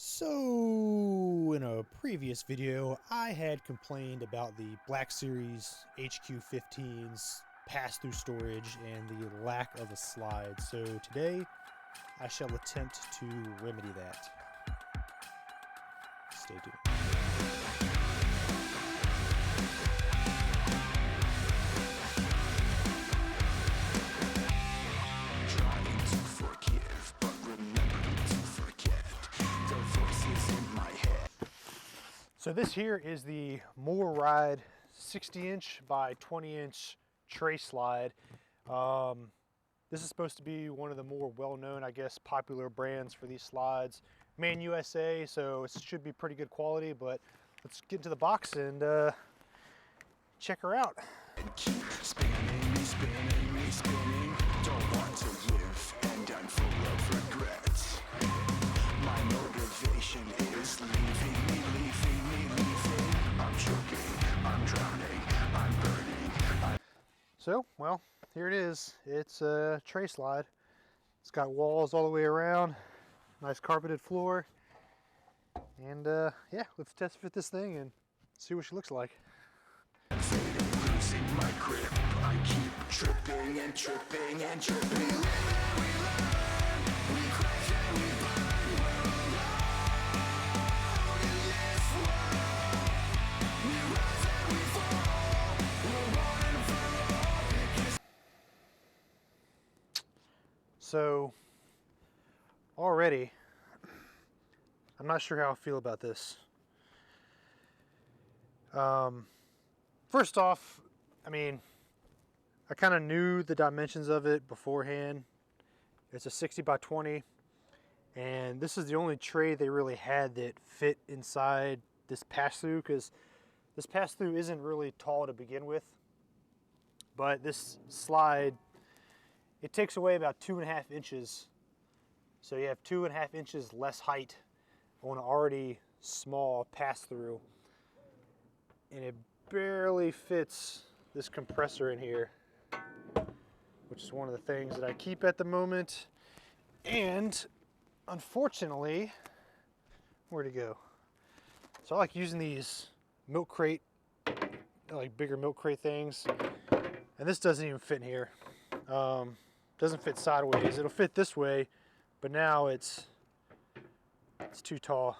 So, in a previous video, I had complained about the Black Series HQ15's pass-through storage and the lack of a slide. So today, I shall attempt to remedy that. Stay tuned. So this here is the MORryde 60-inch by 20-inch tray slide. This is supposed to be one of the more well-known, I guess, popular brands for these slides. Made in USA, so it should be pretty good quality, but let's get into the box and check her out. Keep spinning me, spinning me, spinning. Don't want to live, and I'm full of regrets. My motivation is leaving me, leaving me, leaving. I'm choking, I'm drowning, I'm burning. So, well, here it is. It's a tray slide. It's got walls all the way around, nice carpeted floor. And yeah, let's test fit this thing and see what she looks like. Losing my grip, I keep tripping and tripping and tripping. We learn, we crash and we burn. We're alone in this world. We rise and we fall. We're one for all. So, already, I'm not sure how I feel about this. First off, I mean, I kind of knew the dimensions of it beforehand. It's a 60 by 20, and this is the only tray they really had that fit inside this pass-through, because this pass-through isn't really tall to begin with, but this slide, it takes away about 2.5 inches. So you have 2.5 inches less height on an already small pass-through, and it barely fits this compressor in here, which is one of the things that I keep at the moment. And unfortunately, where'd it go? So I like using these milk crate, like bigger milk crate things, and this doesn't even fit in here. Doesn't fit sideways. It'll fit this way, but now it's too tall.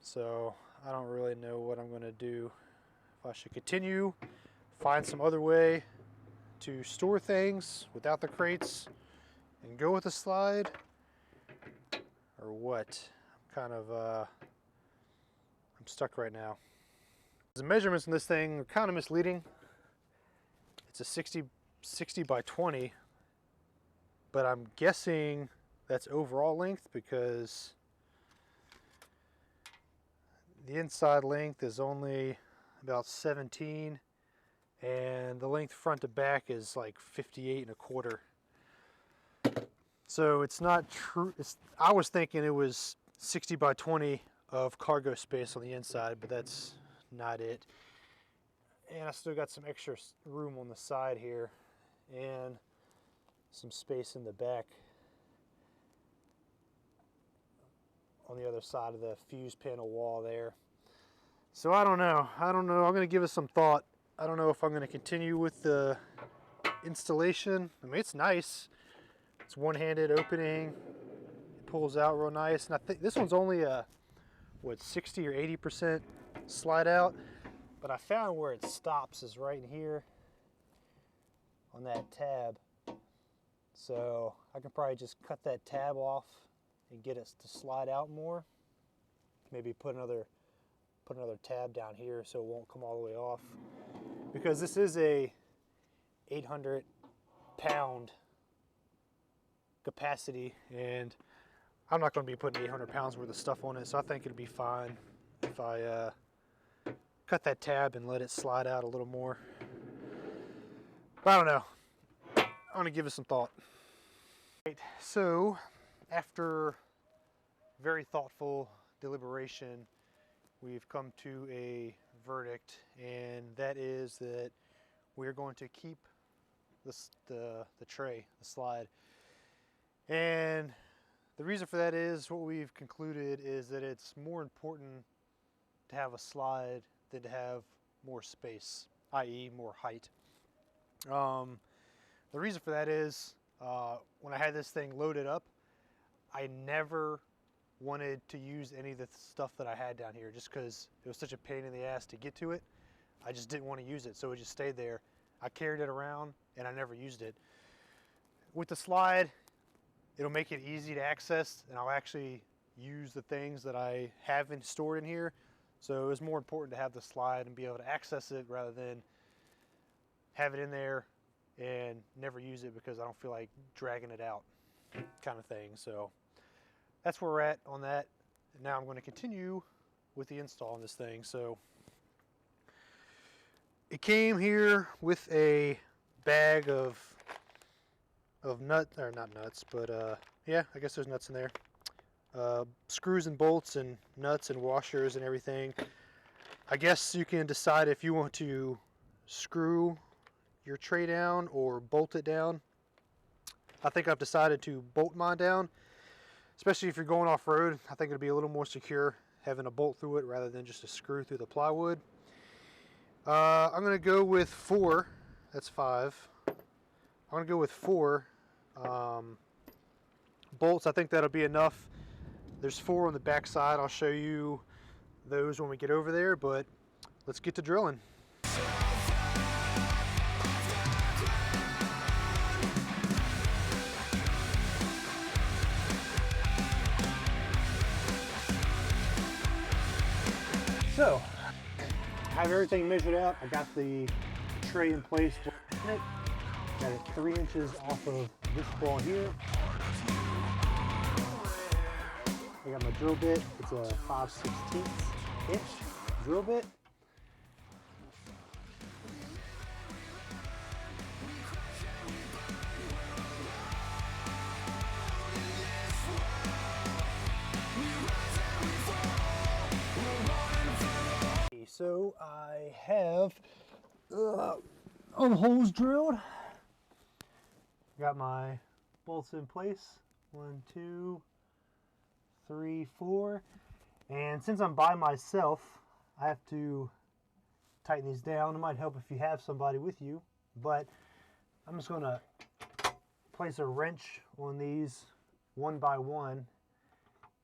So I don't really know what I'm going to do. If I should continue, find some other way to store things without the crates and go with the slide, or what. I'm kind of I'm stuck right now. The measurements in this thing are kind of misleading. It's a 60 by 20, but I'm guessing that's overall length, because the inside length is only about 17, and the length front to back is like 58.25. So it's not true. I was thinking it was 60 by 20 of cargo space on the inside, but that's not it. And I still got some extra room on the side here and some space in the back on the other side of the fuse panel wall there. So I don't know. I'm going to give it some thought. I don't know if I'm going to continue with the installation. I mean, it's nice. It's one-handed opening. It pulls out real nice. And I think this one's only a, what, 60 or 80% slide out. But I found where it stops is right in here on that tab. So I can probably just cut that tab off and get it to slide out more. Maybe put another tab down here so it won't come all the way off. Because this is a 800-pound capacity, and I'm not going to be putting 800 pounds worth of stuff on it, so I think it'll be fine if I cut that tab and let it slide out a little more. But I don't know. I'm going to give it some thought. Right, so after very thoughtful deliberation, we've come to a verdict, and that is that we're going to keep the tray, the slide. And The reason for that is what we've concluded is that it's more important to have a slide than to have more space, i.e. more height. The reason for that is when I had this thing loaded up, I never wanted to use any of the stuff that I had down here just because it was such a pain in the ass to get to it. I just didn't want to use it, so it just stayed there. I carried it around and I never used it. With the slide, it'll make it easy to access, and I'll actually use the things that I have stored in here. So it was more important to have the slide and be able to access it rather than have it in there and never use it because I don't feel like dragging it out, kind of thing. So that's where we're at on that. And now I'm going to continue with the install on this thing. So it came here with a bag of nuts, or not nuts, but yeah, I guess there's nuts in there. Screws and bolts and nuts and washers and everything. I guess you can decide if you want to screw your tray down or bolt it down. I think I've decided to bolt mine down, especially if you're going off-road. I think it'll be a little more secure having a bolt through it rather than just a screw through the plywood. I'm going to go with 4. That's 5. I'm going to go with 4 bolts. I think that'll be enough. There's 4 on the back side. I'll show you those when we get over there, but let's get to drilling. So, I have everything measured out. I got the tray in place. Got it 3 inches off of this ball here. I got my drill bit. It's a 5/16 inch drill bit. So I have all the holes drilled. Got my bolts in place. 1, 2, 3, 4. And since I'm by myself, I have to tighten these down. It might help if you have somebody with you, but I'm just going to place a wrench on these one by one,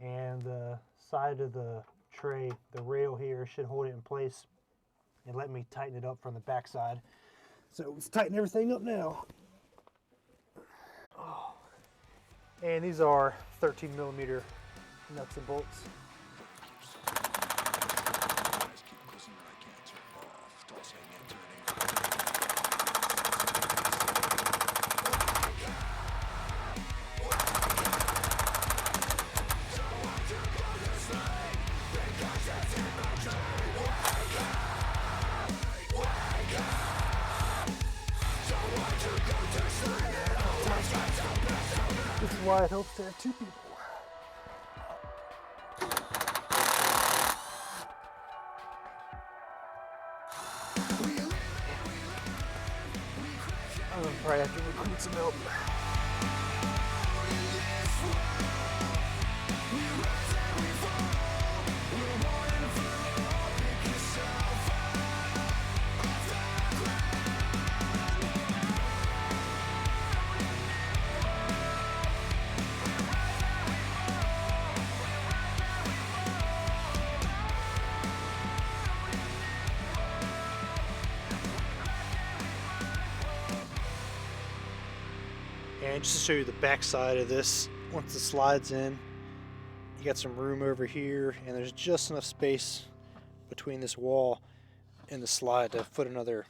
and the side of the tray, the rail here, should hold it in place and let me tighten it up from the back side. So let's tighten everything up now. Oh. And these are 13mm nuts and bolts. This is why it helps to have 2 people. I'm gonna probably have to recruit some help. And just to show you the back side of this, once the slide's in, you got some room over here, and there's just enough space between this wall and the slide to put another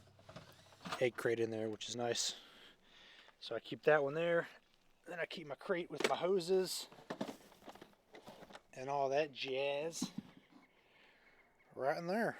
egg crate in there, which is nice. So I keep that one there. Then I keep my crate with my hoses and all that jazz right in there.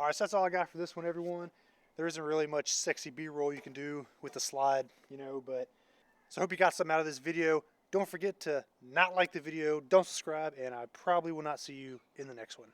All right, so that's all I got for this one, everyone. There isn't really much sexy B-roll you can do with the slide, you know, but so I hope you got something out of this video. Don't forget to not like the video, don't subscribe, and I probably will not see you in the next one.